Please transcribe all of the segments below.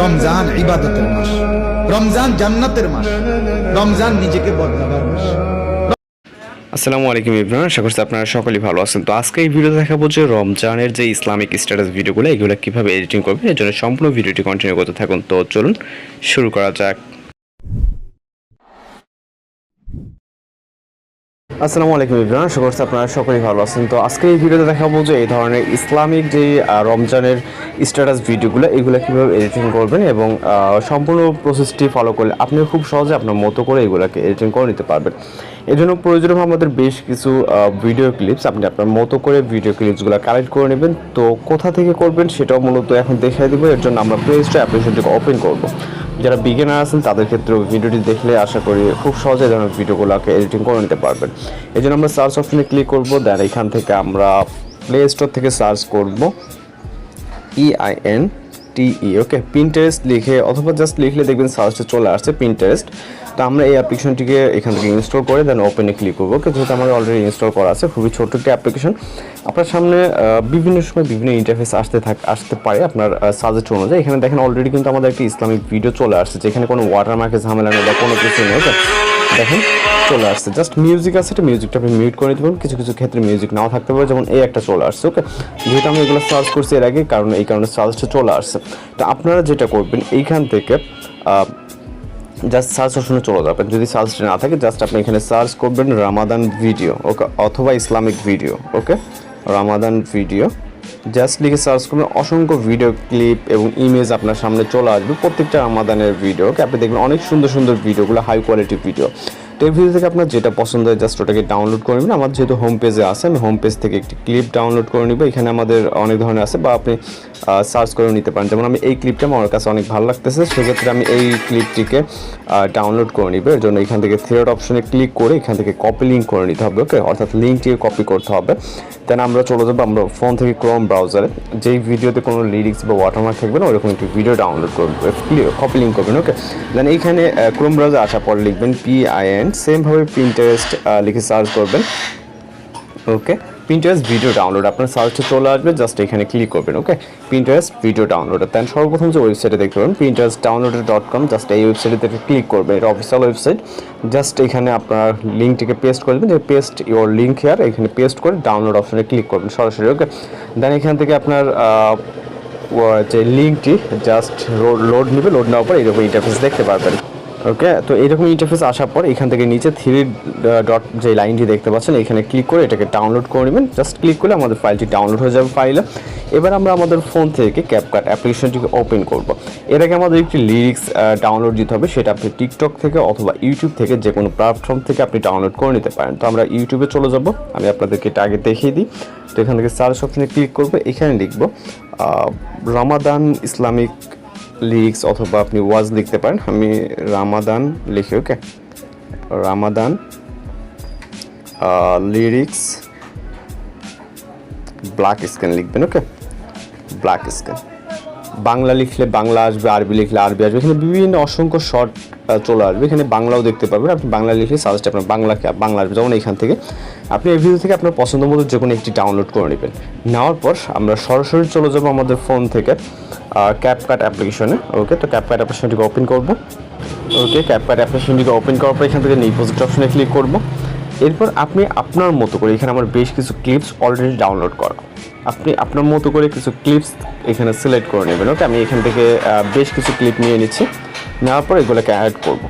রমজান ইবাদতের মাস, রমজান জান্নাতের মাস, রমজান নিজেকে বদলাবার মাস। আসসালামু আলাইকুম এভরিওয়ান, আশা করছি আপনারা সকলেই ভালো আছেন। তো আজকে এই ভিডিওতে দেখাবো যে রমজানের যে ইসলামিক স্ট্যাটাস ভিডিওগুলো এগুলো কীভাবে এডিটিং করবেন, এর জন্য সম্পূর্ণ ভিডিওটি কন্টিনিউ করতে থাকুন। তো চলুন শুরু করা যাক। আসসালামু আলাইকুম এভরিওয়ান, আশা করছি আপনারা সকলেই ভালো আছেন। তো আজকে এই ভিডিওতে দেখাবো যে এই ধরনের ইসলামিক যে রমজানের স্ট্যাটাস ভিডিওগুলো এগুলো কীভাবে এডিটিং করবেন এবং সম্পূর্ণ প্রসেসটি ফলো করলে আপনি খুব সহজে আপনার মতো করে এগুলোকে এডিটিং করে নিতে পারবেন। এর জন্য প্রয়োজন হবে আমাদের বেশ কিছু ভিডিও ক্লিপস। আপনি আপনার মতো করে ভিডিও ক্লিপসগুলো কালেক্ট করে নেবেন। তো কোথা থেকে করবেন সেটাও মূলত এখন দেখিয়ে দেবো। এর জন্য আমরা প্লে স্টোর অ্যাপ্লিকেশনটিকে ওপেন করব। যারা বিগিনার আছেন তাদের ক্ষেত্রেও ভিডিওটি দেখলে আশা করি খুব সহজে ধরনের ভিডিওগুলোকে এডিটিং করে নিতে পারবেন। এই জন্য আমরা সার্চ অপশনে ক্লিক করব। দেন এখান থেকে আমরা প্লে স্টোর থেকে সার্চ করব PINTE, ওকে, পিন্টারেস্ট লিখে অথবা জাস্ট লিখলে দেখবেন সার্চে চলে আসছে পিন্টারেস্ট। তো আমরা এই অ্যাপ্লিকেশনটিকে এখান থেকে ইনস্টল করে দেন ওপেনে ক্লিক করবো। ওকে, যেহেতু আমাদের অলরেডি ইনস্টল করা আছে, খুবই ছোট্ট একটি অ্যাপ্লিকেশন। আপনার সামনে বিভিন্ন সময় বিভিন্ন ইন্টারফেস আসতে পারে আপনার সাজেস্ট অনুযায়ী। এখানে দেখেন অলরেডি কিন্তু আমাদের একটি ইসলামিক ভিডিও চলে আসছে, যেখানে কোনো ওয়াটারমার্কের ঝামেলা নেই বা কোনো কিছু নেই। ওকে, দেখেন চলে আসছে, জাস্ট মিউজিক আছে, এটা মিউজিকটা আপনি মিউট করে দিতে পারেন। কিছু কিছু ক্ষেত্রে মিউজিক নাও থাকতে পারে, যেমন এই একটা চলে আসছে। ওকে, যেহেতু আমি এগুলো সার্চ করছি এর আগে, এই কারণে সার্চটা চলে আসছে। তো আপনারা যেটা করবেন এইখান থেকে জাস্ট সার্চ অপশনে চলে যাবেন। যদি সার্চটা না থাকে জাস্ট আপনি এখানে সার্চ করবেন রামাদান ভিডিও, ওকে, অথবা ইসলামিক ভিডিও। ওকে, রামাদান ভিডিও জাস্ট লিখে সার্চ করবেন। অসংখ্য ভিডিও ক্লিপ এবং ইমেজ আপনার সামনে চলে আসবে, প্রত্যেকটা রামাদানের ভিডিও। ওকে, আপনি দেখবেন অনেক সুন্দর সুন্দর ভিডিওগুলো, হাই কোয়ালিটি ভিডিও। তো এই ভিডিও থেকে আপনার যেটা পছন্দ হয় জাস্ট ওটাকে ডাউনলোড করে নেবেন। আমার যেহেতু হোম পেজে আছে, আমি হোম পেজ থেকে একটি ক্লিপ ডাউনলোড করে নিব। এখানে আমাদের অনেক ধরনের আছে, বা আপনি সার্চ করে নিতে পারেন। যেমন আমি এই ক্লিপটা আমার কাছে অনেক ভালো লাগতেছে, সেক্ষেত্রে আমি এই ক্লিপটিকে ডাউনলোড করে নিব। এর জন্য এখান থেকে থ্রেড অপশনে ক্লিক করে এখান থেকে কপি লিঙ্ক করে নিতে হবে। ওকে, অর্থাৎ লিঙ্কটিকে কপি করতে হবে। দেন আমরা চলে যাবো আমরা ফোন থেকে ক্রোম ব্রাউজারে, যেই ভিডিওতে কোনো লিরিক্স বা ওয়াটারমার্ক থাকবে না ওরকম একটি ভিডিও ডাউনলোড করবেন, কপি লিঙ্ক করবেন। ওকে, দেন এইখানে ক্রোম ব্রাউজার আসার পর লিখবেন PIN, সেমভাবে পিন্টারেস্ট লিখে সার্চ করবেন। ওকে, পিন্টারেস্ট ভিডিও ডাউনলোড আপনার সার্চে চলে আসবে, জাস্ট এখানে ক্লিক করবেন। ওকে, পিন্টারেস্ট ভিডিও ডাউনলোড। দেন সর্বপ্রথম যে ওয়েবসাইটে দেখতে পাবেন pinterestdownloader.com, জাস্ট এই ওয়েবসাইটে ক্লিক করবেন। এটা অফিসিয়াল ওয়েবসাইট। জাস্ট এখানে আপনার লিঙ্কটিকে পেস্ট করে দেবেন, যে পেস্ট ইওর লিঙ্ক হেয়ার, এখানে পেস্ট করে ডাউনলোড অপশনে ক্লিক করবেন সরাসরি। ওকে, দেন এখান থেকে আপনার যে লিঙ্কটি জাস্ট লোড নেবে, লোড নেওয়ার পর এইরকম ইন্টারফেস দেখতে পারবেন। ওকে, তো এইরকম ইন্টারফেস আসার পর এখান থেকে নিচে 3 ডট যে লাইনটি দেখতে পাচ্ছেন এখানে ক্লিক করে এটাকে ডাউনলোড করে নেবেন। জাস্ট ক্লিক করলে আমাদের ফাইলটি ডাউনলোড হয়ে যাবে ফাইলে। এবার আমরা আমাদের ফোন থেকে ক্যাপকাট অ্যাপ্লিকেশনটিকে ওপেন করব। এর আগে আমাদের একটি লিরিক্স ডাউনলোড দিতে হবে, সেটা আপনি টিকটক থেকে অথবা ইউটিউব থেকে যে কোনো প্ল্যাটফর্ম থেকে আপনি ডাউনলোড করে নিতে পারেন। তো আমরা ইউটিউবে চলে যাব, আমি আপনাদেরকে এটা আগে দেখিয়ে দিই। তো এখান থেকে সার্চ অপশনে ক্লিক করবো, এখানে লিখব রামাদান ইসলামিক লিরিক্স, অথবা আপনি ওয়াজ লিখতে পারেন। আমি রামাদান লিখি। ওকে, রামাদান লিরিক্স ব্ল্যাক স্ক্রিন লিখবেন। ওকে, ব্ল্যাক স্ক্রিন। বাংলা লিখলে বাংলা আসবে, আরবি লিখলে আরবি আসবে, এখানে বিভিন্ন অসংখ্য শর্ট চলে আসবে। এখানে বাংলাও দেখতে পাবেন। আপনি বাংলা লিখলে সার্চটা আপনার বাংলা আসবে। যেমন এখান থেকে আপনি এই ভিডিও থেকে আপনার পছন্দ মতো যে কোনো একটি ডাউনলোড করে নেবেন। নেওয়ার পর আমরা সরাসরি চলে যাবো আমাদের ফোন থেকে ক্যাপকাট অ্যাপ্লিকেশনে। ওকে, তো ক্যাপকাট অ্যাপ্লিকেশনটিকে ওপেন করব। ওকে, ক্যাপকাট অ্যাপ্লিকেশনটিকে ওপেন করার পর এখান থেকে নিউ প্রজেক্ট অপশনে ক্লিক করব। এরপর আপনি আপনার মতো করে, এখানে আমার বেশ কিছু ক্লিপস অলরেডি ডাউনলোড করা, আপনি আপনার মতো করে কিছু ক্লিপস এখানে সিলেক্ট করে নেবেন। ওকে, আমি এখান থেকে বেশ কিছু ক্লিপ নিয়ে নিচ্ছি। নেওয়ার পর এগুলোকে অ্যাড করব।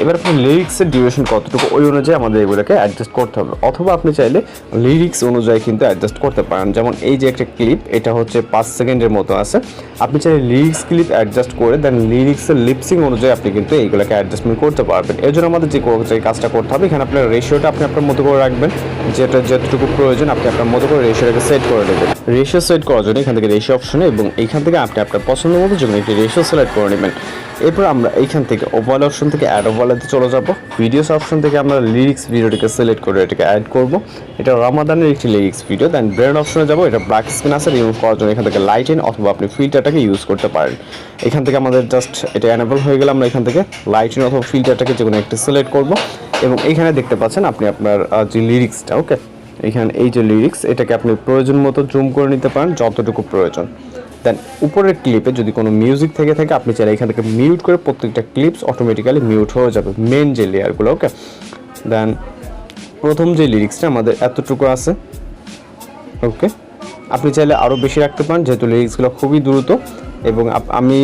এবার আপনি লিরিক্সের ডিউরেশন কতটুকু ওই অনুযায়ী আমাদের এগুলোকে অ্যাডজাস্ট করতে হবে, অথবা আপনি চাইলে লিরিক্স অনুযায়ী কিন্তু অ্যাডজাস্ট করতে পারেন। যেমন এই যে একটা ক্লিপ, এটা হচ্ছে 5 সেকেন্ডের মতো আছে, আপনি চাইলে লিরিক্স ক্লিপ অ্যাডজাস্ট করে দেন লিরিক্সের লিপসিং অনুযায়ী আপনি কিন্তু এইগুলোকে অ্যাডজাস্টমেন্ট করতে পারবেন। এর জন্য আমাদের যে কাজটা করতে হবে, এখানে আপনার রেশিওটা আপনি আপনার মতো করে রাখবেন, যেটুকু প্রয়োজন আপনি আপনার মতো করে রেশিওটাকে সেট করে নেবেন। রেশিও সেট করার জন্য এখান থেকে রেশিও অপশনে এবং এইখান থেকে আপনি আপনার পছন্দ মতো যে কোনো একটি রেশিও সিলেক্ট করে নেবেন। এরপর আমরা এইখান থেকে ওভাল অপশন থেকে অ্যাড ওভালেতে চলে যাব। ভিডিওস অপশন থেকে আমরা লিরিক্স ভিডিওটিকে সিলেক্ট করে এটাকে অ্যাড করব। এটা রামাদানের একটি লিরিক্স ভিডিও। দেন ব্রেন অপশনে যাব, এটা ব্ল্যাক স্ক্রিন আছে, রিমুভ করার জন্য এখান থেকে লাইটেন অথবা আপনি ফিল্টারটাকে ইউজ করতে পারেন। এখান থেকে আমাদের জাস্ট এটা এনেবল হয়ে গেলে আমরা এখান থেকে লাইটেন অথবা ফিল্টারটাকে যে কোনো একটা সিলেক্ট করব এবং এখানে দেখতে পাচ্ছেন আপনি আপনার যে লিরিক্সটা, ওকে, এখানে এই যে লিরিক্স, এটাকে আপনি প্রয়োজন মতো জুম করে নিতে পারেন যতটুকু প্রয়োজন। দেন উপরের ক্লিপে যদি কোনো মিউজিক থেকে থাকে আপনি চাইলে এখান থেকে মিউট করে প্রত্যেকটা ক্লিপস অটোমেটিক্যালি মিউট হয়ে যাবে মেন যে লেয়ারগুলো। ওকে, দেন প্রথম যে লিরিক্সটা আমাদের এতটুকু আছে। ওকে, আপনি চাইলে আরও বেশি রাখতে পারেন, যেহেতু লিরিক্সগুলো খুবই দ্রুত এবং আমি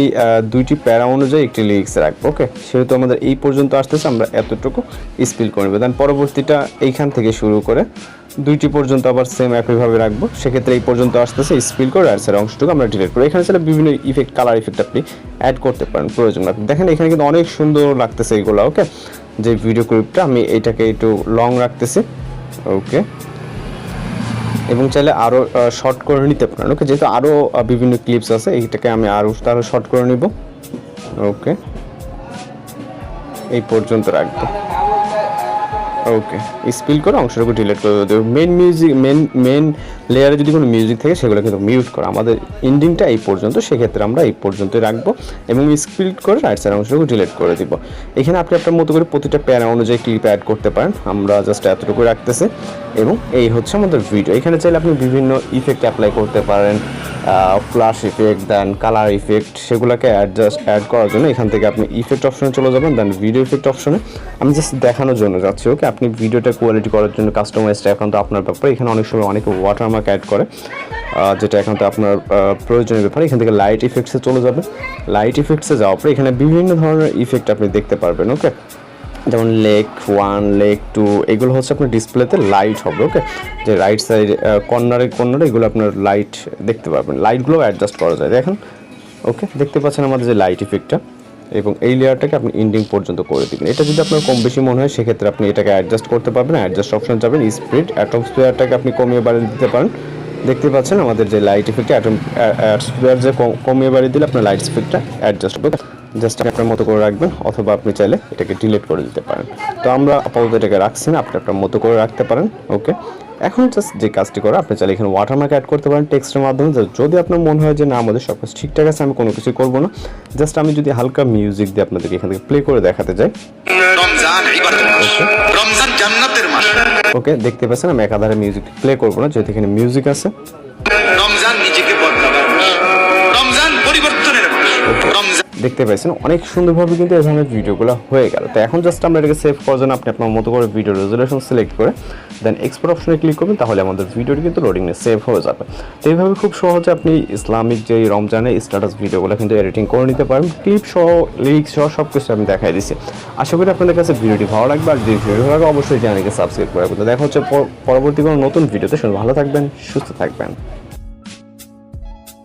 দুইটি প্যারা অনুযায়ী একটি লিরিক্স রাখবো। ওকে, সেহেতু আমাদের এই পর্যন্ত আসতেছে, আমরা এতটুকু স্পিল করে নেবো। দেন পরবর্তীটা এইখান থেকে শুরু করে দুইটি পর্যন্ত আবার সেম একইভাবে রাখবো। সেক্ষেত্রে এই পর্যন্ত আসতেছে স্পিল করে আর স্যার অংশটুকু আমরা ডিলিট করবো। এখানে চাইলে বিভিন্ন ইফেক্ট, কালার ইফেক্ট আপনি অ্যাড করতে পারেন প্রয়োজন। আপনি দেখেন এখানে কিন্তু অনেক সুন্দর লাগতেছে এইগুলো। ওকে, যে ভিডিও ক্লিপটা আমি এইটাকে একটু লং রাখতেছি। ওকে, এবং চাইলে আরও শর্ট করে নিতে পারেন। ওকে, যেহেতু আরও বিভিন্ন ক্লিপস আছে এইটাকে আমি আরও শর্ট করে নিব। ওকে, এই পর্যন্ত রাখবো। ওকে, স্পিল করে অংশটুকু ডিলিট করে দেবো। মেন মিউজিক, মেন লেয়ারে যদি কোনো মিউজিক থাকে সেগুলো কিন্তু মিউট করা। আমাদের এন্ডিংটা এই পর্যন্ত, সেক্ষেত্রে আমরা এই পর্যন্তই রাখবো এবং স্পিল করে রাইট সাইড অংশটুকু ডিলিট করে দিব। এখানে আপনি আপনার মতো করে প্রতিটা প্যারা অনুযায়ী ক্লিপ অ্যাড করতে পারেন। আমরা জাস্ট এতটুকু রাখতেছি এবং এই হচ্ছে আমাদের ভিডিও। এখানে চাইলে আপনি বিভিন্ন ইফেক্ট অ্যাপ্লাই করতে পারেন, ফ্ল্যাশ ইফেক্ট, দেন কালার ইফেক্ট, সেগুলোকে অ্যাড করার জন্য এখান থেকে আপনি ইফেক্ট অপশনে চলে যাবেন। দেন ভিডিও ইফেক্ট অপশনে আমি জাস্ট দেখানোর জন্য যাচ্ছি। ওকে, আপনি ভিডিওটা কোয়ালিটি করার জন্য কাস্টমাইজটা এখন তো আপনার ব্যাপার। এখানে অনেক সময় অনেকে ওয়াটারমার্ক অ্যাড করে, যেটা এখন তো আপনার প্রয়োজনীয় ব্যাপার। এখান থেকে লাইট ইফেক্টসে চলে যাবে। লাইট ইফেক্টসে যাওয়ার পরে এখানে বিভিন্ন ধরনের ইফেক্ট আপনি দেখতে পারবেন। ওকে, যেমন লেক 1, লেক 2, এগুলো হচ্ছে আপনার ডিসপ্লেতে লাইট হবে। ওকে, যে রাইট সাইড কর্নারে এগুলো আপনার লাইট দেখতে পারবেন। লাইটগুলো অ্যাডজাস্ট করা যায় দেখেন। ওকে, দেখতে পাচ্ছেন আমাদের যে লাইট ইফেক্টটা, এবং এই লেয়ারটাকে আপনি এন্ডিং পর্যন্ত করে দিবেন। এটা যদি আপনার কম বেশি মনে হয় সেক্ষেত্রে আপনি এটাকে অ্যাডজাস্ট করতে পারবেন। অ্যাডজাস্ট অপশন যাবেন, স্পিড অ্যাটম স্পেয়ারটাকে আপনি কমিয়ে বাড়িয়ে দিতে পারেন। দেখতে পাচ্ছেন আমাদের যে লাইট ইফেক্টটা অ্যাটম স্পেয়ার যে কমিয়ে বাড়িয়ে দিলে আপনার লাইট স্পিডটা অ্যাডজাস্ট হবে। জাস্ট আপনার মতো করে রাখবেন, অথবা আপনি চাইলে এটাকে ডিলিট করে দিতে পারেন। তো আমরা আপাতত এটাকে রাখছি না, আপনি আপনার মতো করে রাখতে পারেন। ওকে, এখন জাস্ট যে কাজটি করে আপনি চাইলে এখানে ওয়াটারমার্ক অ্যাড করতে পারেন টেক্সটের মাধ্যমে। যদি আপনার মনে হয় যে না আমাদের সব কিছু ঠিকঠাক আছে, আমি কোনো কিছু করবো না, জাস্ট আমি যদি হালকা মিউজিক দিয়ে আপনাদেরকে এখান থেকে প্লে করে দেখাতে যাই। রমজান জান্নাতের মাস। ওকে, দেখতে পাচ্ছেন আমি একাধারে মিউজিক প্লে করবো না, যেহেতু এখানে মিউজিক আছে। রমজান নিজেকে বদলাবার মাস, রমজান পরিবর্তনের মাস। দেখতে পাচ্ছেন অনেক সুন্দরভাবে কিন্তু এই ধরনের ভিডিওগুলো হয়ে গেল। তো এখন জাস্ট আমরা এটাকে সেভ করার জন্য আপনি আপনার মতো করে ভিডিও রেজুলেশন সিলেক্ট করে দেন এক্সপোর্ট অপশনে ক্লিক করবেন, তাহলে আমাদের ভিডিওটি কিন্তু লোডিংয়ে সেভ হয়ে যাবে। তো এইভাবে খুব সহজে আপনি ইসলামিক যে রমজানের স্ট্যাটাস ভিডিওগুলো কিন্তু এডিটিং করে নিতে পারেন। ক্লিপ সহ, লিরিক্স সহ সব কিছু আমি দেখাই দিচ্ছি। আশা করি আপনাদের কাছে ভিডিওটি ভালো লাগবে। আর যদি ভিডিও ভালো লাগে অবশ্যই চ্যানেলকে সাবস্ক্রাইব করে রাখবেন। দেখা হচ্ছে পরবর্তী কোনো নতুন ভিডিওতে। শুনে ভালো থাকবেন, সুস্থ থাকবেন।